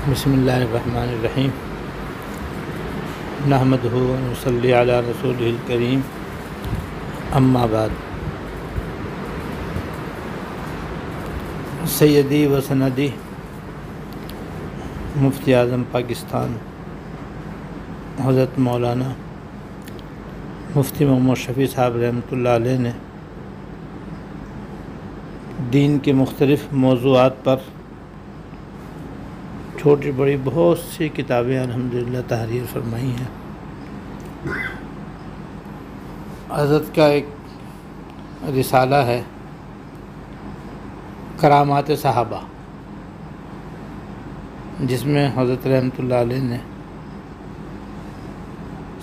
بسم اللہ الرحمن الرحیم نحمدہ و نصلی علی رسولہ الکریم اما بعد سیدی و سندی مفتی اعظم پاکستان حضرت مولانا مفتی محمد شفیع صاحب رحمۃ اللہ علیہ نے دین کے مختلف موضوعات پر چھوٹی بڑی بہت سی کتابیں الحمدللہ تحریر فرمائی ہیں۔ حضرت کا ایک رسالہ ہے کرامات صحابہ، جس میں حضرت رحمۃ اللہ علیہ نے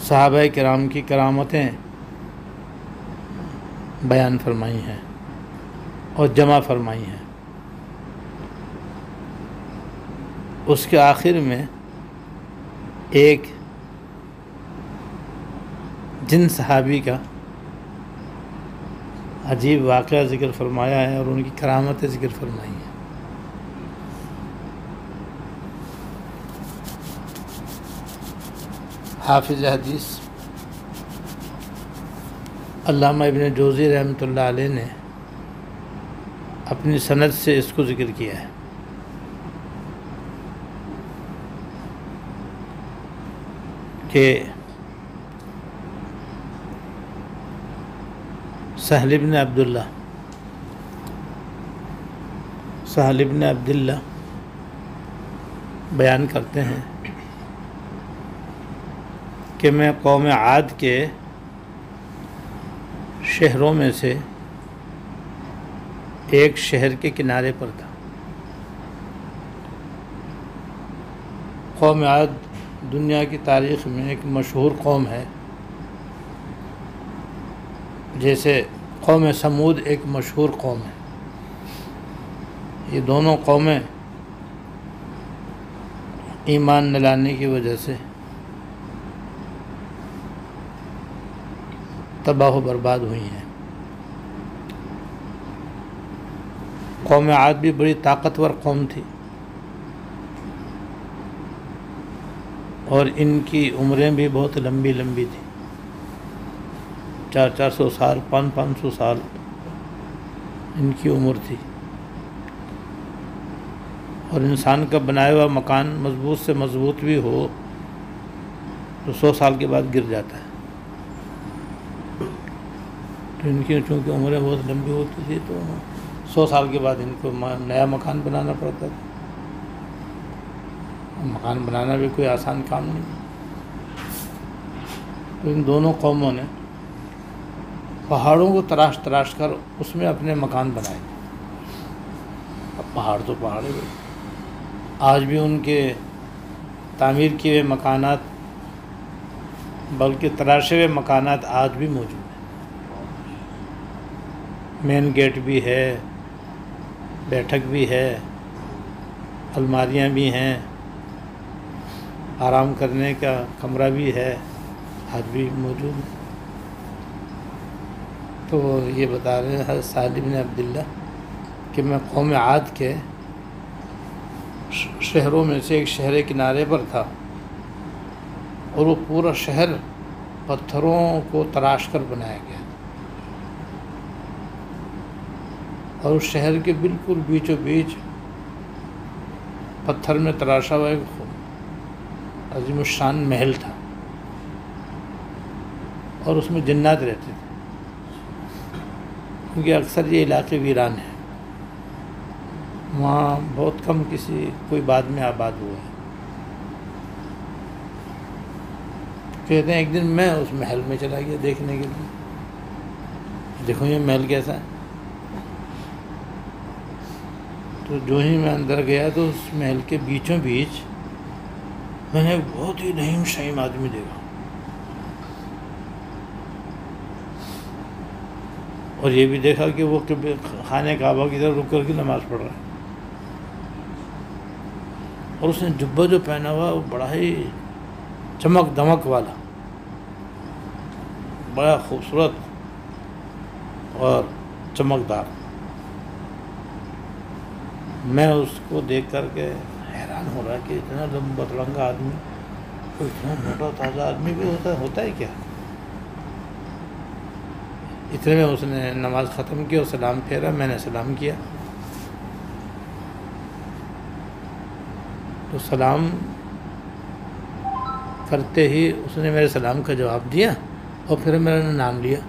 صحابہ کرام کی کرامتیں بیان فرمائی ہیں اور جمع فرمائی ہیں۔ اس کے آخر میں ایک جن صحابی کا عجیب واقعہ ذکر فرمایا ہے اور ان کی کرامتیں ذکر فرمائی ہیں۔ حافظ حدیث علامہ ابن جوزی رحمۃ اللہ علیہ نے اپنی سند سے اس کو ذکر کیا ہے۔ کہ سہل بن عبداللہ بیان کرتے ہیں کہ میں قوم عاد کے شہروں میں سے ایک شہر کے کنارے پر تھا۔ قوم عاد دنیا کی تاریخ میں ایک مشہور قوم ہے، جیسے قوم سمود ایک مشہور قوم ہے۔ یہ دونوں قومیں ایمان نہ لانے کی وجہ سے تباہ و برباد ہوئی ہیں۔ قوم عاد بھی بڑی طاقتور قوم تھی اور ان کی عمریں بھی بہت لمبی لمبی تھیں، 400 سال 500 سال ان کی عمر تھی۔ اور انسان کا بنایا ہوا مکان مضبوط سے مضبوط بھی ہو تو 100 سال کے بعد گر جاتا ہے۔ تو ان کی چونکہ عمریں بہت لمبی ہوتی تھی تو 100 سال کے بعد ان کو نیا مکان بنانا پڑتا تھا۔ مکان بنانا بھی کوئی آسان کام نہیں۔ تو ان دونوں قوموں نے پہاڑوں کو تراش کر اس میں اپنے مکان بنائے۔ اب پہاڑ تو پہاڑ ہے، آج بھی ان کے تعمیر کیے ہوئے مکانات بلکہ تراشے ہوئے مکانات آج بھی موجود ہیں۔ مین گیٹ بھی ہے، بیٹھک بھی ہے، الماریاں بھی ہیں، آرام کرنے کا کمرہ بھی ہے، آج بھی موجود ہے۔ تو یہ بتا رہے ہیں حضرت سہل بن عبداللہ کہ میں قوم عاد کے شہروں میں سے ایک شہر کنارے پر تھا اور وہ پورا شہر پتھروں کو تراش کر بنایا گیا اور اس شہر کے بالکل بیچوں بیچ پتھر میں تراشا ہوا ایک عظیم الشان محل تھا اور اس میں جنات رہتے تھے، کیونکہ اکثر یہ علاقے ویران ہیں، وہاں بہت کم کوئی بعد میں آباد ہوا ہے۔ کہتے ہیں ایک دن میں اس محل میں چلا گیا دیکھنے کے لیے، دیکھو یہ محل کیسا ہے۔ تو جو ہی میں اندر گیا تو اس محل کے بیچوں بیچ میں نے ایک بہت ہی رحیم شہیم آدمی دیکھا، اور یہ بھی دیکھا کہ وہ خانہ کعبہ کی طرف رک کر کے نماز پڑھ رہا ہے، اور اس نے جبہ جو پہنا ہوا وہ بڑا ہی چمک دمک والا، بڑا خوبصورت اور چمکدار۔ میں اس کو دیکھ کر کے حیران حیران ہو رہا ہے کہ اتنا لمبا تڑنگا آدمی، کوئی اتنا موٹا تازہ آدمی بھی ہوتا ہے کیا؟ اتنے میں اس نے نماز ختم کی اور سلام پھیرا، میں نے سلام کیا، تو سلام کرتے ہی اس نے میرے سلام کا جواب دیا اور پھر میرا نام لیا،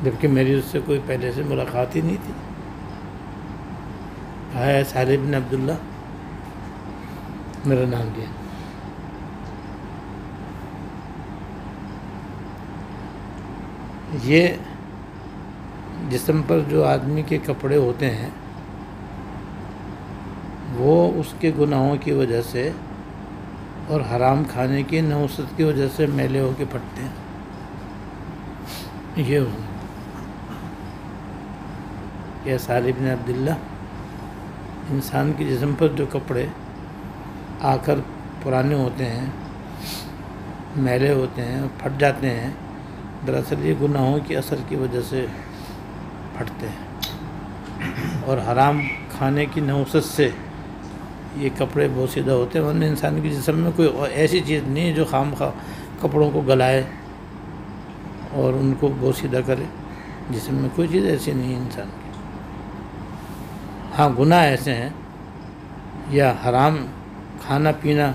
جبکہ میری اس سے کوئی پہلے سے ملاقات ہی نہیں تھی۔ کہا ہے سالم بن عبداللہ، میرا نام لیا۔ یہ جسم پر جو آدمی کے کپڑے ہوتے ہیں وہ اس کے گناہوں کی وجہ سے اور حرام کھانے کی نحوست کی وجہ سے میلے ہو کے پھٹتے ہیں۔ یہ یا سالم بن عبداللہ، انسان کے جسم پر جو کپڑے آ کر پرانے ہوتے ہیں، میلے ہوتے ہیں، پھٹ جاتے ہیں، دراصل یہ گناہوں کے اثر کی وجہ سے پھٹتے ہیں، اور حرام کھانے کی نحوست سے یہ کپڑے بوسیدہ ہوتے ہیں۔ ورنہ انسان کے جسم میں کوئی ایسی چیز نہیں ہے جو خام خواہ کپڑوں کو گلائے اور ان کو بوسیدہ کرے، جسم میں کوئی چیز ایسی نہیں ہے انسان کی۔ ہاں گناہ ایسے ہیں یا حرام کھانا پینا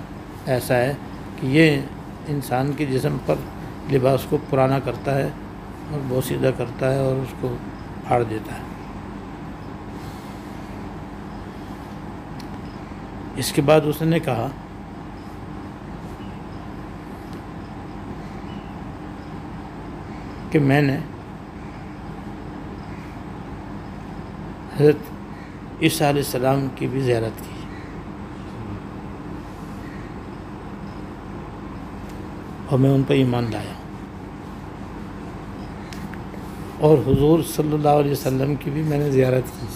ایسا ہے کہ یہ انسان کے جسم پر لباس کو پرانا کرتا ہے اور بوسیدہ کرتا ہے اور اس کو پھاڑ دیتا ہے۔ اس کے بعد اس نے کہا کہ میں نے حضرت عیسیٰ علیہ السلام کی بھی زیارت کی اور میں ان پر ایمان لایا، اور حضور صلی اللہ علیہ وسلم کی بھی میں نے زیارت کی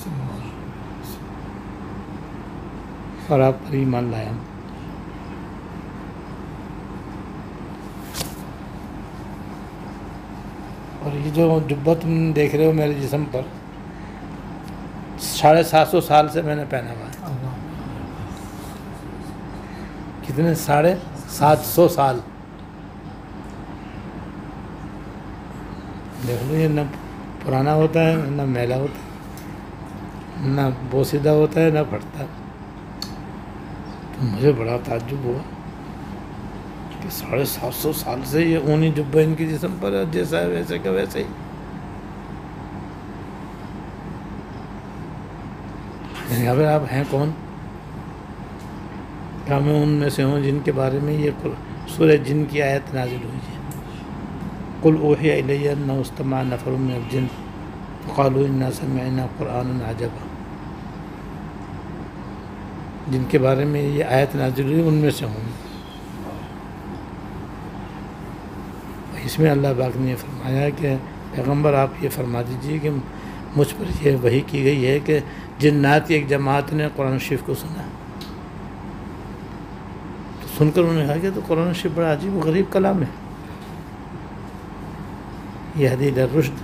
اور آپ پر ایمان لایا۔ اور یہ جو جبہ تم دیکھ رہے ہو میرے جسم پر 750 سال سے میں نے پہنا ہوا ہے۔ کتنے؟ 750 سال۔ دیکھ لو، یہ نہ پرانا ہوتا ہے، نہ میلا ہوتا ہے، نہ بوسیدہ ہوتا ہے، نہ پھٹتا ہے۔ تو مجھے بڑا تعجب ہوا کہ 750 سال سے یہ اونی جبہ ان کے جسم پر ہے، جیسا ہے ویسے کا ویسے ہی۔ اب آپ ہیں کون؟ کیا میں ان میں سے ہوں جن کے بارے میں یہ سورہ جن کی آیت نازل ہوئی ہے؟ قل اوحی الی انہ استمع نفر من الجن فقالوا انا سمعنا قرآنا عجبا، جن کے بارے میں یہ آیت نازل ہوئی ان میں سے ہوں۔ اس میں اللہ پاک نے یہ فرمایا کہ پیغمبر آپ یہ فرما دیجیے کہ مجھ پر یہ وحی کی گئی ہے کہ جنات کی ایک جماعت نے قرآن شریف کو سنا، تو سن کر انہوں نے کہا کہ تو قرآن شریف بڑا عجیب و غریب کلام ہے، یہ یہدی الی الرشد،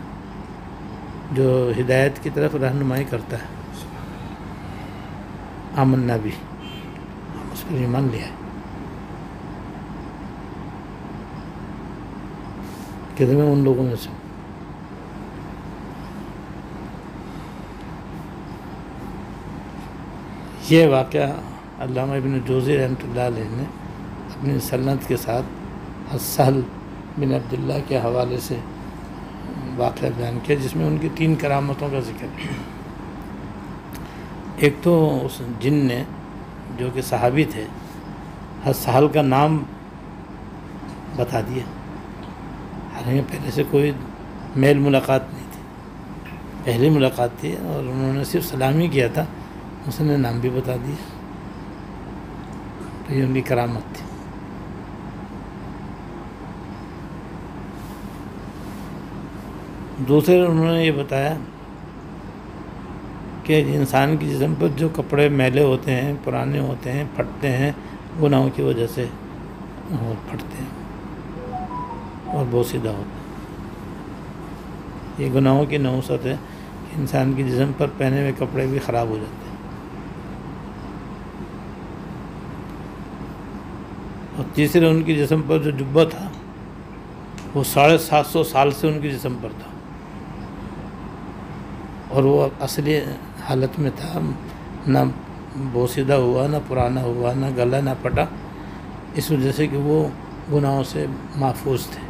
جو ہدایت کی طرف رہنمائی کرتا ہے۔ آمنا بھی، ہم اس پر ایمان لیا ہے۔ کہ میں ان لوگوں میں سے ہوں۔ یہ واقعہ علامہ ابن جوزی رحمۃ اللہ علیہ نے اپنی سند کے ساتھ سہل بن عبداللہ کے حوالے سے واقعہ بیان کیا، جس میں ان کی 3 کرامتوں کا ذکر ہے۔ ایک تو اس جن نے جو کہ صحابی تھے، سہل کا نام بتا دیا، حالانکہ پہلے سے کوئی میل ملاقات نہیں تھی، پہلی ملاقات تھی اور انہوں نے صرف سلامی کیا تھا، اس نے نام بھی بتا دیا، تو یہ ان کی کرامت تھی۔ دوسرے انہوں نے یہ بتایا کہ انسان کے جسم پر جو کپڑے میلے ہوتے ہیں، پرانے ہوتے ہیں، پھٹتے ہیں، گناہوں کی وجہ سے پھٹتے ہیں اور بوسیدہ ہوتے ہیں۔ یہ گناہوں کی نحوست ہے کہ انسان کے جسم پر پہنے ہوئے کپڑے بھی خراب ہو جاتے ہیں۔ اور تیسرے ان کے جسم پر جو جبہ تھا وہ 750 سال سے ان کے جسم پر تھا، اور وہ اصلی حالت میں تھا، نہ بوسیدہ ہوا، نہ پرانا ہوا، نہ گلا، نہ پھٹا، اس وجہ سے کہ وہ گناہوں سے محفوظ تھے۔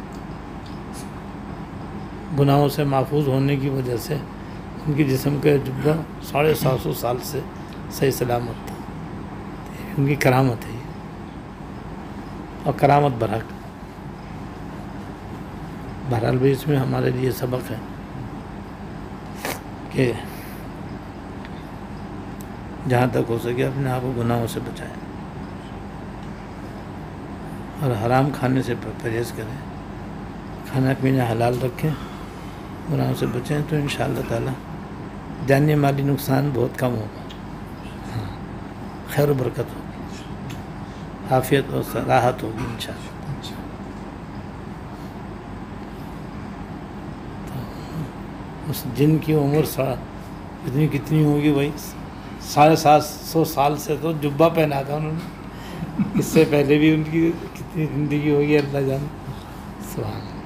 گناہوں سے محفوظ ہونے کی وجہ سے ان کی جسم کا جبہ 750 سال سے صحیح سلامت تھا۔ ان کی کرامت ہے یہ، اور کرامت برحق۔ بہرحال بھی اس میں ہمارے لیے سبق ہے کہ جہاں تک ہو سکے اپنے آپ کو گناہوں سے بچائیں اور حرام کھانے سے پرہیز کریں، کھانا پینا حلال رکھیں، گناہوں سے بچیں، تو انشاءاللہ تعالی جانی مالی نقصان بہت کم ہوگا، خیر و برکت ہوگی، عافیت اور راحت ہوگی انشاءاللہ۔ اس جن کی عمر کتنی ہوگی بھائی؟ 750 سال سے تو جبہ پہنا تھا انہوں نے، اس سے پہلے بھی ان کی کتنی زندگی ہوگی اللہ جانے۔ سبحان اللہ۔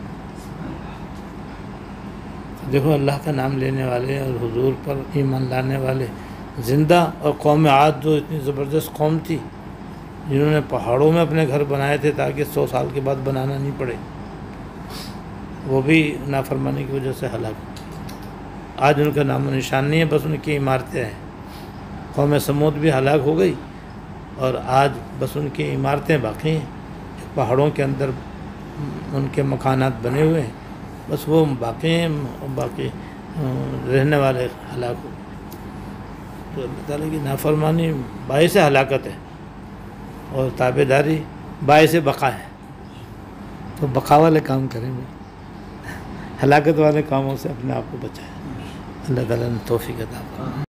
دیکھو اللہ کا نام لینے والے اور حضور پر ایمان لانے والے زندہ، اور قوم عاد جو اتنی زبردست قوم تھی جنہوں نے پہاڑوں میں اپنے گھر بنائے تھے تاکہ 100 سال کے بعد بنانا نہیں پڑے، وہ بھی نافرمانی کی وجہ سے ہلاک ہوئے۔ آج ان کا نام و نشان نہیں ہے، بس ان کی عمارتیں ہیں۔ قوم سمود بھی ہلاک ہو گئی اور آج بس ان کی عمارتیں باقی ہیں، پہاڑوں کے اندر ان کے مکانات بنے ہوئے ہیں، بس وہ باقی ہیں، باقی رہنے والے ہلاک ہو گئے۔ تو اللہ تعالیٰ کی نافرمانی باعث ہلاکت ہے اور تابع داری باعث بقا ہے، تو بقا والے کام کریں گے، ہلاکت والے کاموں سے اپنے آپ کو بچائیں۔ اللہ تعالیٰ نے توفیق عطا فرمائے۔